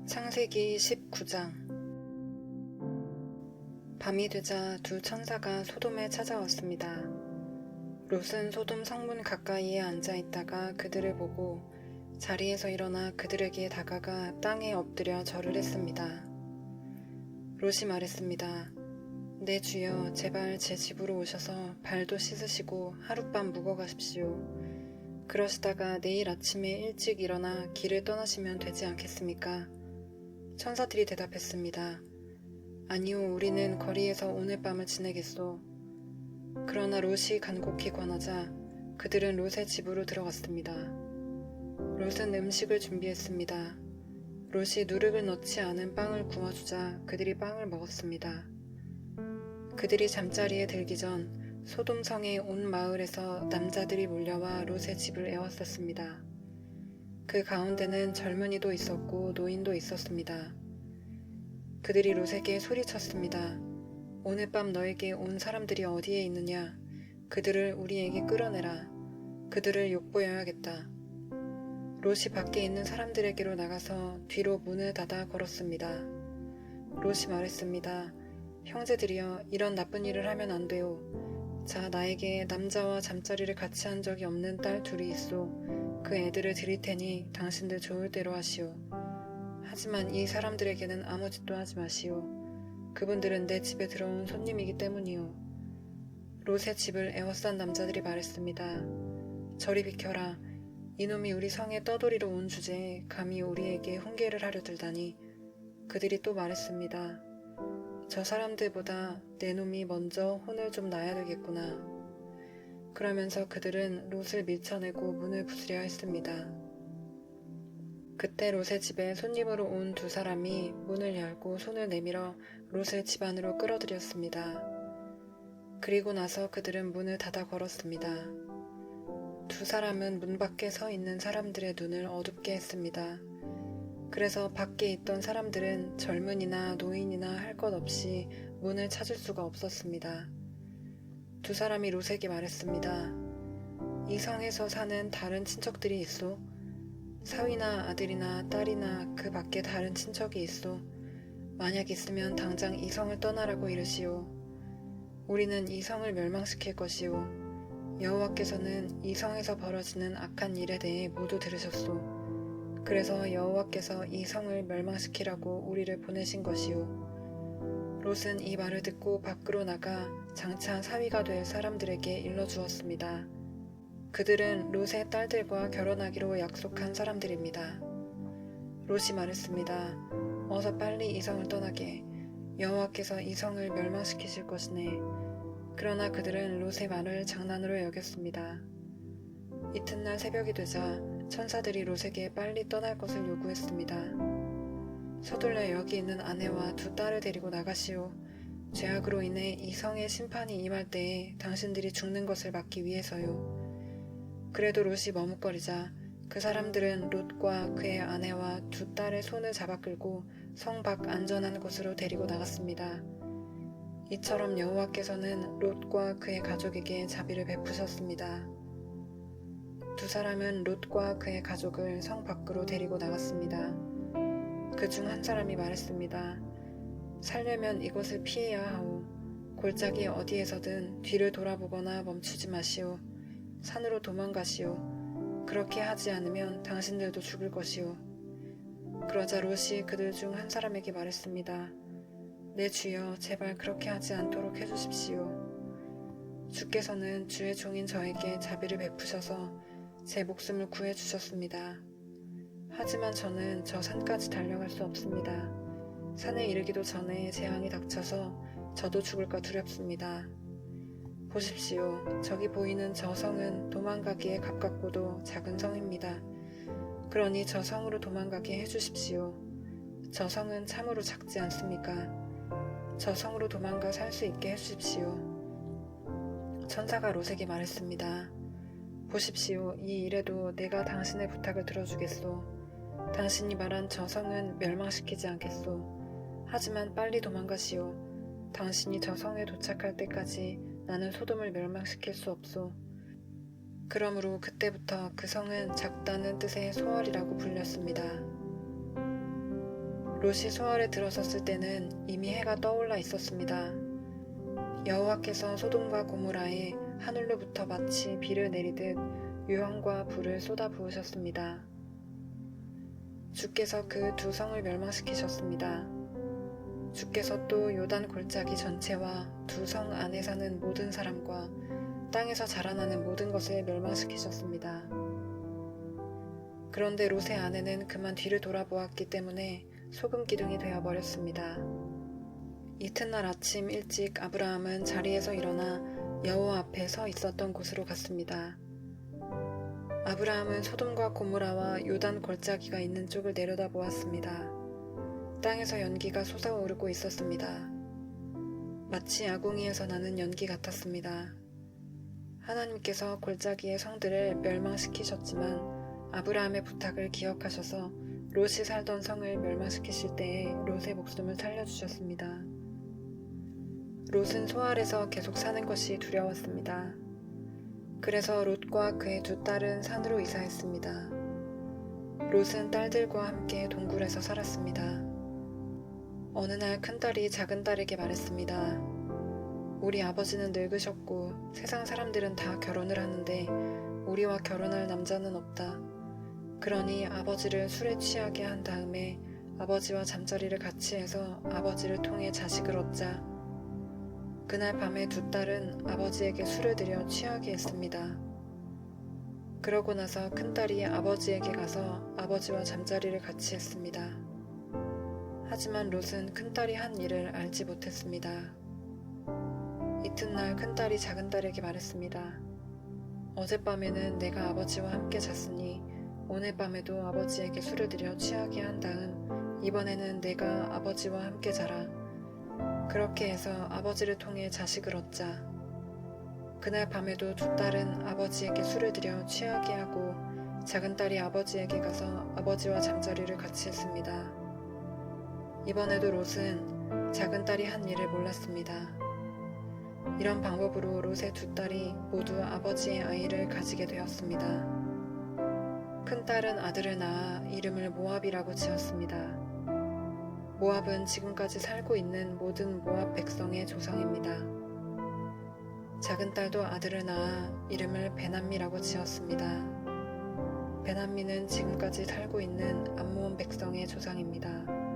창세기 19장. 밤이 되자 두 천사가 소돔에 찾아왔습니다. 롯은 소돔 성문 가까이에 앉아있다가 그들을 보고 자리에서 일어나 그들에게 다가가 땅에 엎드려 절을 했습니다. 롯이 말했습니다. 내 주여, 제발 제 집으로 오셔서 발도 씻으시고 하룻밤 묵어 가십시오. 그러시다가 내일 아침에 일찍 일어나 길을 떠나시면 되지 않겠습니까? 천사들이 대답했습니다. 아니요, 우리는 거리에서 오늘 밤을 지내겠소. 그러나 롯이 간곡히 권하자 그들은 롯의 집으로 들어갔습니다. 롯은 음식을 준비했습니다. 롯이 누룩을 넣지 않은 빵을 구워주자 그들이 빵을 먹었습니다. 그들이 잠자리에 들기 전 소돔성의 온 마을에서 남자들이 몰려와 롯의 집을 에웠었습니다. 그 가운데는 젊은이도 있었고 노인도 있었습니다. 그들이 롯에게 소리쳤습니다. 오늘 밤 너에게 온 사람들이 어디에 있느냐? 그들을 우리에게 끌어내라. 그들을 욕보여야겠다. 롯이 밖에 있는 사람들에게로 나가서 뒤로 문을 닫아 걸었습니다. 롯이 말했습니다. 형제들이여, 이런 나쁜 일을 하면 안 돼요. 자, 나에게 남자와 잠자리를 같이 한 적이 없는 딸 둘이 있소. 그 애들을 드릴 테니 당신들 좋을 대로 하시오. 하지만 이 사람들에게는 아무 짓도 하지 마시오. 그분들은 내 집에 들어온 손님이기 때문이오. 롯의 집을 에워싼 남자들이 말했습니다. 저리 비켜라. 이놈이 우리 성에 떠돌이로 온 주제에 감히 우리에게 훈계를 하려 들다니. 그들이 또 말했습니다. 저 사람들보다 내 놈이 먼저 혼을 좀 나야 되겠구나. 그러면서 그들은 롯을 밀쳐내고 문을 부수려 했습니다. 그때 롯의 집에 손님으로 온 두 사람이 문을 열고 손을 내밀어 롯을 집 안으로 끌어들였습니다. 그리고 나서 그들은 문을 닫아 걸었습니다. 두 사람은 문 밖에 서 있는 사람들의 눈을 어둡게 했습니다. 그래서 밖에 있던 사람들은 젊은이나 노인이나 할 것 없이 문을 찾을 수가 없었습니다. 두 사람이 롯에게 말했습니다. 이 성에서 사는 다른 친척들이 있소? 사위나 아들이나 딸이나 그 밖에 다른 친척이 있소? 만약 있으면 당장 이 성을 떠나라고 이르시오. 우리는 이 성을 멸망시킬 것이오. 여호와께서는 이 성에서 벌어지는 악한 일에 대해 모두 들으셨소. 그래서 여호와께서 이 성을 멸망시키라고 우리를 보내신 것이오. 롯은 이 말을 듣고 밖으로 나가 장차 사위가 될 사람들에게 일러주었습니다. 그들은 롯의 딸들과 결혼하기로 약속한 사람들입니다. 롯이 말했습니다. 어서 빨리 이 성을 떠나게. 여호와께서 이 성을 멸망시키실 것이네. 그러나 그들은 롯의 말을 장난으로 여겼습니다. 이튿날 새벽이 되자 천사들이 롯에게 빨리 떠날 것을 요구했습니다. 서둘러 여기 있는 아내와 두 딸을 데리고 나가시오. 죄악으로 인해 이 성의 심판이 임할 때에 당신들이 죽는 것을 막기 위해서요. 그래도 롯이 머뭇거리자 그 사람들은 롯과 그의 아내와 두 딸의 손을 잡아 끌고 성 밖 안전한 곳으로 데리고 나갔습니다. 이처럼 여호와께서는 롯과 그의 가족에게 자비를 베푸셨습니다. 두 사람은 롯과 그의 가족을 성 밖으로 데리고 나갔습니다. 그중 한 사람이 말했습니다. 살려면 이곳을 피해야 하오. 골짜기 어디에서든 뒤를 돌아보거나 멈추지 마시오. 산으로 도망가시오. 그렇게 하지 않으면 당신들도 죽을 것이오. 그러자 롯이 그들 중 한 사람에게 말했습니다. 내 주여, 제발 그렇게 하지 않도록 해주십시오. 주께서는 주의 종인 저에게 자비를 베푸셔서 제 목숨을 구해주셨습니다. 하지만 저는 저 산까지 달려갈 수 없습니다. 산에 이르기도 전에 재앙이 닥쳐서 저도 죽을까 두렵습니다. 보십시오. 저기 보이는 저 성은 도망가기에 가깝고도 작은 성입니다. 그러니 저 성으로 도망가게 해주십시오. 저 성은 참으로 작지 않습니까? 저 성으로 도망가 살 수 있게 해주십시오. 천사가 롯에게 말했습니다. 보십시오. 이 일에도 내가 당신의 부탁을 들어주겠소. 당신이 말한 저 성은 멸망시키지 않겠소. 하지만 빨리 도망가시오. 당신이 저 성에 도착할 때까지 나는 소돔을 멸망시킬 수 없소. 그러므로 그때부터 그 성은 작다는 뜻의 소알이라고 불렸습니다. 롯이 소알에 들어섰을 때는 이미 해가 떠올라 있었습니다. 여호와께서 소돔과 고모라에 하늘로부터 마치 비를 내리듯 유황과 불을 쏟아 부으셨습니다. 주께서 그 두 성을 멸망시키셨습니다. 주께서 또 요단 골짜기 전체와 두 성 안에 사는 모든 사람과 땅에서 자라나는 모든 것을 멸망시키셨습니다. 그런데 롯의 아내는 그만 뒤를 돌아보았기 때문에 소금 기둥이 되어버렸습니다. 이튿날 아침 일찍 아브라함은 자리에서 일어나 여호와 앞에 서 있었던 곳으로 갔습니다. 아브라함은 소돔과 고모라와 요단 골짜기가 있는 쪽을 내려다보았습니다. 땅에서 연기가 솟아오르고 있었습니다. 마치 아궁이에서 나는 연기 같았습니다. 하나님께서 골짜기의 성들을 멸망시키셨지만 아브라함의 부탁을 기억하셔서 롯이 살던 성을 멸망시키실 때에 롯의 목숨을 살려주셨습니다. 롯은 소알에서 계속 사는 것이 두려웠습니다. 그래서 롯과 그의 두 딸은 산으로 이사했습니다. 롯은 딸들과 함께 동굴에서 살았습니다. 어느 날 큰딸이 작은딸에게 말했습니다. 우리 아버지는 늙으셨고 세상 사람들은 다 결혼을 하는데 우리와 결혼할 남자는 없다. 그러니 아버지를 술에 취하게 한 다음에 아버지와 잠자리를 같이 해서 아버지를 통해 자식을 얻자. 그날 밤에 두 딸은 아버지에게 술을 들여 취하게 했습니다. 그러고 나서 큰딸이 아버지에게 가서 아버지와 잠자리를 같이 했습니다. 하지만 롯은 큰딸이 한 일을 알지 못했습니다. 이튿날 큰딸이 작은딸에게 말했습니다. 어젯밤에는 내가 아버지와 함께 잤으니 오늘 밤에도 아버지에게 술을 들여 취하게 한 다음 이번에는 내가 아버지와 함께 자라. 그렇게 해서 아버지를 통해 자식을 얻자. 그날 밤에도 두 딸은 아버지에게 술을 들여 취하게 하고 작은딸이 아버지에게 가서 아버지와 잠자리를 같이 했습니다. 이번에도 롯은 작은딸이 한 일을 몰랐습니다. 이런 방법으로 롯의 두 딸이 모두 아버지의 아이를 가지게 되었습니다. 큰딸은 아들을 낳아 이름을 모압이라고 지었습니다. 모압은 지금까지 살고 있는 모든 모압 백성의 조상입니다. 작은딸도 아들을 낳아 이름을 베남미라고 지었습니다. 베남미는 지금까지 살고 있는 암몬 백성의 조상입니다.